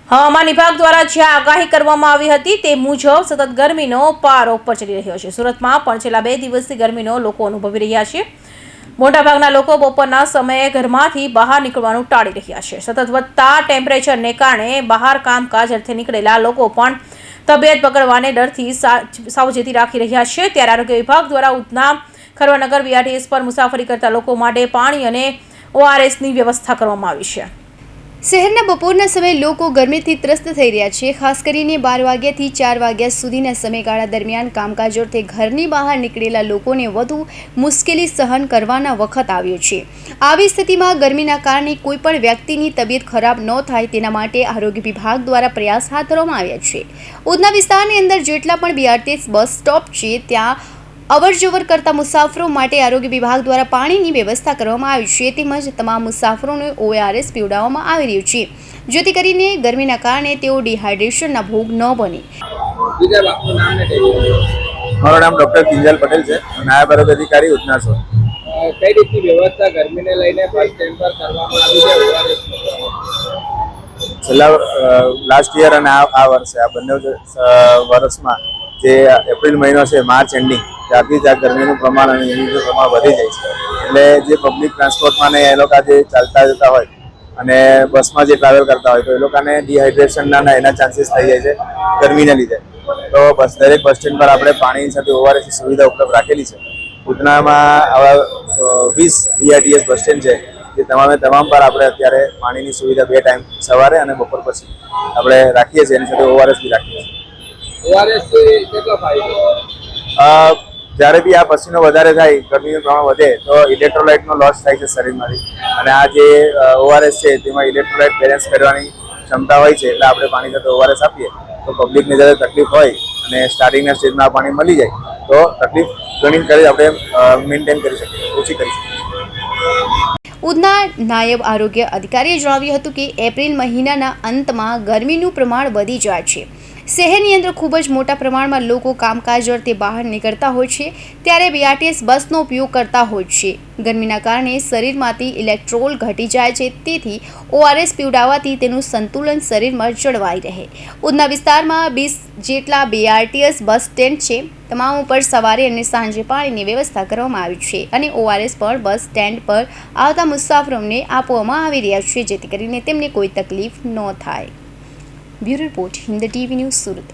હવામાન વિભાગ દ્વારા જ્યાં આગાહી કરવામાં આવી હતી તે મુજબ સતત ગરમીનો પારો ઉપર ચડી રહ્યો છે। સુરતમાં પણ છેલ્લા 2 દિવસથી ગરમીનો લોકો અનુભવી રહ્યા છે। મોટાભાગના લોકો બપોરના સમયે ઘરમાંથી બહાર નીકળવાનું ટાળી રહ્યા છે। સતત વધતા ટેમ્પરેચરને કારણે બહાર કામકાજ અર્થે નીકળેલા લોકો પણ તબિયત બગડવાને ડરથી સાવચેતી રાખી રહ્યા છે। ત્યારે આરોગ્ય વિભાગ દ્વારા ઉધના ખરવાનગર બીઆરટીએસ પર મુસાફરી કરતા લોકો માટે પાણી અને ઓઆરએસની વ્યવસ્થા કરવામાં આવી છે। શહેરના બપોરના સમયે લોકો ગરમીથી ત્રસ્ત થઈ રહ્યા છે। ખાસ કરીને 12 વાગ્યાથી 4 વાગ્યા સુધીના સમયગાળા દરમિયાન કામકાજ અર્થે ઘરની બહાર નીકળેલા લોકોને વધુ મુશ્કેલી સહન કરવાના વખત આવ્યો છે। આવી સ્થિતિમાં ગરમીના કારણે કોઈપણ વ્યક્તિની તબિયત ખરાબ ન થાય તેના માટે આરોગ્ય વિભાગ દ્વારા પ્રયાસ હાથ ધરવામાં આવ્યા છે। ઉધના વિસ્તારની અંદર જેટલા પણ બીઆરટીએસ બસ સ્ટોપ છે ત્યાં અવરજવર કરતા મુસાફરો માટે આરોગ્ય વિભાગ દ્વારા પાણીની વ્યવસ્થા કરવામાં આવી છે। તેમજ તમામ મુસાફરોને ઓઆરએસ પીવડાવવામાં આવી રહ્યું છે, જેથી કરીને ગરમીના કારણે તેઓ ડિહાઇડ્રેશનના ભોગ ન બને। મારું નામ ડોક્ટર કિંજલ પટેલ છે, નાયબ આરોગ્ય અધિકારી ઉધના છું। કઈ રીતની વ્યવસ્થા ગરમીને લઈને બસ સ્ટેન્ડ પર કરવામાં આવી છે? છેલ્લા લાસ્ટ યર અને આ વર્ષે આ બંને વર્ષમાં જે એપ્રિલ મહિનો છે, માર્ચ એન્ડિંગ ત્યારથી જ આ ગરમીનું પ્રમાણ અને એનું પ્રમાણ વધી જાય છે। એટલે જે પબ્લિક ટ્રાન્સપોર્ટમાં ને એ લોકો જે ચાલતા જતા હોય અને બસમાં જે ટ્રાવેલ કરતા હોય તો એ લોકોને ડિહાઇડ્રેશનના એના ચાન્સીસ થઈ જાય છે ગરમીને લીધે। તો દરેક બસ સ્ટેન્ડ પર આપણે પાણીની સાથે ઓઆરએસની સુવિધા ઉપલબ્ધ રાખેલી છે। ઉધનામાં આવા 20 બીઆરટીએસ બસ સ્ટેન્ડ છે, જે તમામ પર આપણે અત્યારે પાણીની સુવિધા 2 ટાઈમ સવારે અને બપોર પછી આપણે રાખીએ છીએ। એની સાથે ઓઆરએસ બી રાખીએ છીએ। જ્યારે બી આ પસીનો વધારે થાય, ગરમીનું પ્રમાણ વધે તો ઇલેક્ટ્રોલાઇટનો લોસ થાય છે શરીરમાંથી, અને આ જે ઓઆરએસ છે તેમાં ઇલેક્ટ્રોલાઇટ બેલેન્સ કરવાની ક્ષમતા હોય છે। એટલે આપણે પાણી સાથે ઓઆરએસ આપીએ તો પબ્લિકને જ્યારે તકલીફ હોય અને સ્ટાર્ટિંગના સ્ટેજમાં પાણી મળી જાય તો તકલીફ ઘણી કરી આપણે મેન્ટેન કરી શકીએ, ઓછી કરી શકીએ। ઉધના નાયબ આરોગ્ય અધિકારીએ જણાવ્યું હતું કે એપ્રિલ મહિનાના અંતમાં ગરમીનું પ્રમાણ વધી જાય છે। શહેરની અંદર ખૂબ જ મોટા પ્રમાણમાં લોકો કામકાજ અર્થે બહાર નીકળતા હોય છે, ત્યારે બીઆરટીએસ બસનો ઉપયોગ કરતા હોય છે। ગરમીના કારણે શરીરમાંથી ઇલેક્ટ્રોલ ઘટી જાય છે, તેથી ઓઆરએસ પીવડાવવાથી તેનું સંતુલન શરીરમાં જળવાઈ રહે। ઉધના વિસ્તારમાં 20 જેટલા બીઆરટીએસ બસ સ્ટેન્ડ છે, તમામ ઉપર સવારે અને સાંજે પાણીની વ્યવસ્થા કરવામાં આવી છે, અને ઓઆરએસ પણ બસ સ્ટેન્ડ પર આવતા મુસાફરોને આપવામાં આવી રહ્યા છે, જેથી કરીને તેમને કોઈ તકલીફ ન થાય। Bureau report, Hind TV news, Surat.